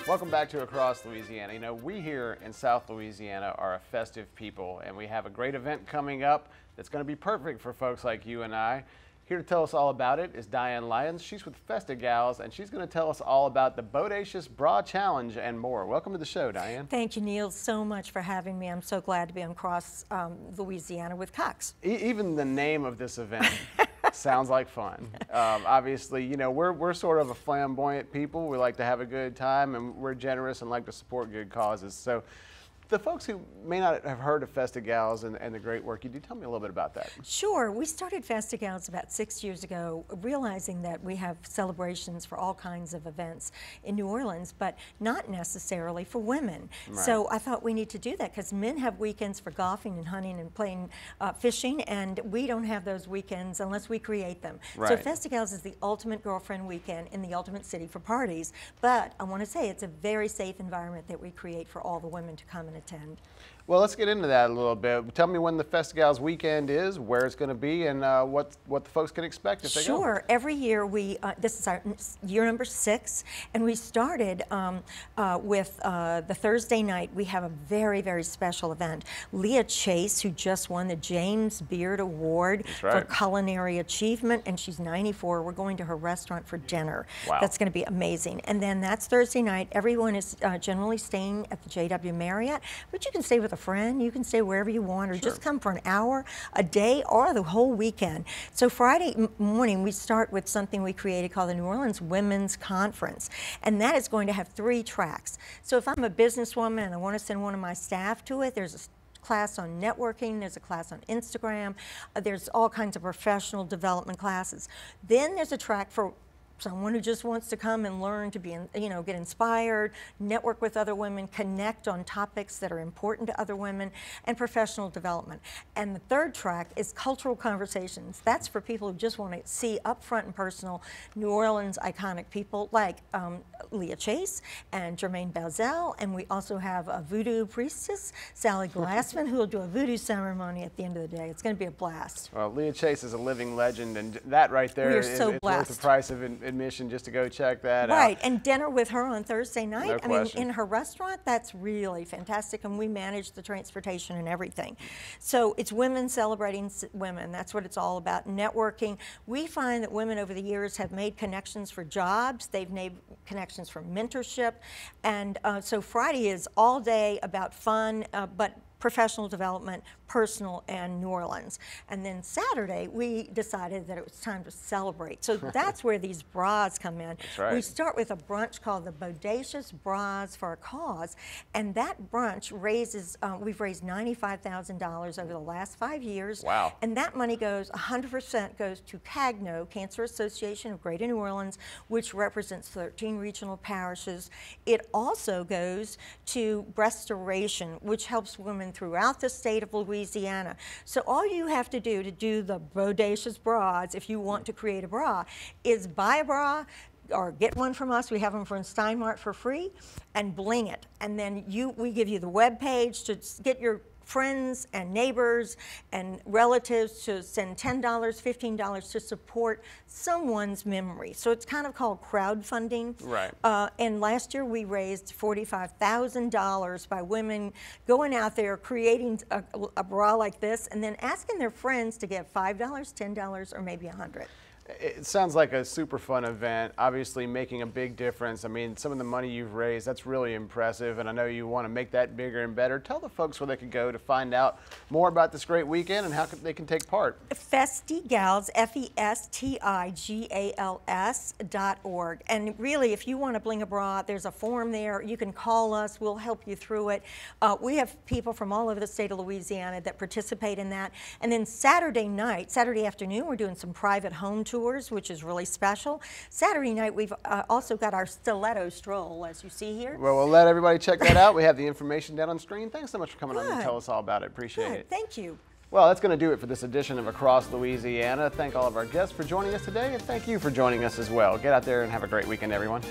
Welcome back to Across Louisiana. You know, we here in South Louisiana are a festive people, and we have a great event coming up that's going to be perfect for folks like you and I. Here to tell us all about it is Diane Lyons. She's with FestiGals, and she's going to tell us all about the Bodacious Bra Challenge and more. Welcome to the show, Diane. Thank you, Neil, so much for having me. I'm so glad to be on Across Louisiana with Cox. Even the name of this event sounds like fun. Obviously, you know, we're sort of a flamboyant people. We like to have a good time, and we're generous and like to support good causes. So the folks who may not have heard of FestiGals and the great work you do, tell me a little bit about that. Sure. We started FestiGals about 6 years ago, realizing that we have celebrations for all kinds of events in New Orleans, but not necessarily for women. Right. So I thought we need to do that because men have weekends for golfing and hunting and playing fishing, and we don't have those weekends unless we create them. Right. So FestiGals is the ultimate girlfriend weekend in the ultimate city for parties, but I want to say it's a very safe environment that we create for all the women to come and attend. Well, let's get into that a little bit. Tell me when the FestiGals weekend is, where it's going to be, and what the folks can expect if they go. Sure. Every year we, this is our year number 6, and we started with the Thursday night. We have a very, very special event. Leah Chase, who just won the James Beard Award for culinary achievement, and she's 94. We're going to her restaurant for dinner. Wow. That's going to be amazing. And then that's Thursday night. Everyone is generally staying at the JW Marriott, but you can stay with a friend, you can stay wherever you want, or just come for an hour, a day, or the whole weekend. So Friday morning we start with something we created called the New Orleans Women's Conference, and that is going to have 3 tracks. So if I'm a businesswoman and I want to send one of my staff to it, there's a class on networking, there's a class on Instagram, there's all kinds of professional development classes. Then there's a track for someone who just wants to come and learn to be, get inspired, network with other women, connect on topics that are important to other women, and professional development. And the 3rd track is cultural conversations. That's for people who just want to see up front and personal New Orleans iconic people like Leah Chase and Jermaine Bazell, and we also have a voodoo priestess, Sally Glassman, who will do a voodoo ceremony at the end of the day. It's going to be a blast. Well, Leah Chase is a living legend, and that right there is worth the price of admission just to go check that out. Right, and dinner with her on Thursday night. No question. In her restaurant, that's really fantastic, and we manage the transportation and everything. So it's women celebrating women. That's what it's all about, networking. We find that women over the years have made connections for jobs. They've made connections for mentorship. And so Friday is all day about fun, but professional development, personal, and New Orleans. And then Saturday, we decided that it was time to celebrate. So that's where these bras come in. That's right. We start with a brunch called the Bodacious Bras for a Cause, and that brunch raises, we've raised $95,000 over the last 5 years. Wow. And that money goes, 100% goes to CAGNO, Cancer Association of Greater New Orleans, which represents 13 regional parishes. It also goes to Brestoration, which helps women throughout the state of Louisiana. So all you have to do the Bodacious Bras, if you want to create a bra, is buy a bra or get one from us. We have them from Steinmart for free, and bling it. And then we give you the web page to get your friends and neighbors and relatives to send $10, $15 to support someone's memory. So it's kind of called crowdfunding. Right. And last year we raised $45,000 by women going out there creating a bra like this and then asking their friends to give $5, $10, or maybe $100. It sounds like a super fun event, obviously making a big difference. I mean, some of the money you've raised, that's really impressive, and I know you want to make that bigger and better. Tell the folks where they can go to find out more about this great weekend and how they can take part. FestiGals, FestiGals.org. And really, if you want to bling a bra, there's a form there. You can call us. We'll help you through it. We have people from all over the state of Louisiana that participate in that. And then Saturday afternoon, we're doing some private home tours, which is really special. Saturday night, we've also got our stiletto stroll, as you see here. Well, we'll let everybody check that out. We have the information down on screen. Thanks so much for coming on to tell us all about it. Appreciate it. Thank you. Well, that's going to do it for this edition of Across Louisiana. Thank all of our guests for joining us today, and thank you for joining us as well. Get out there and have a great weekend, everyone.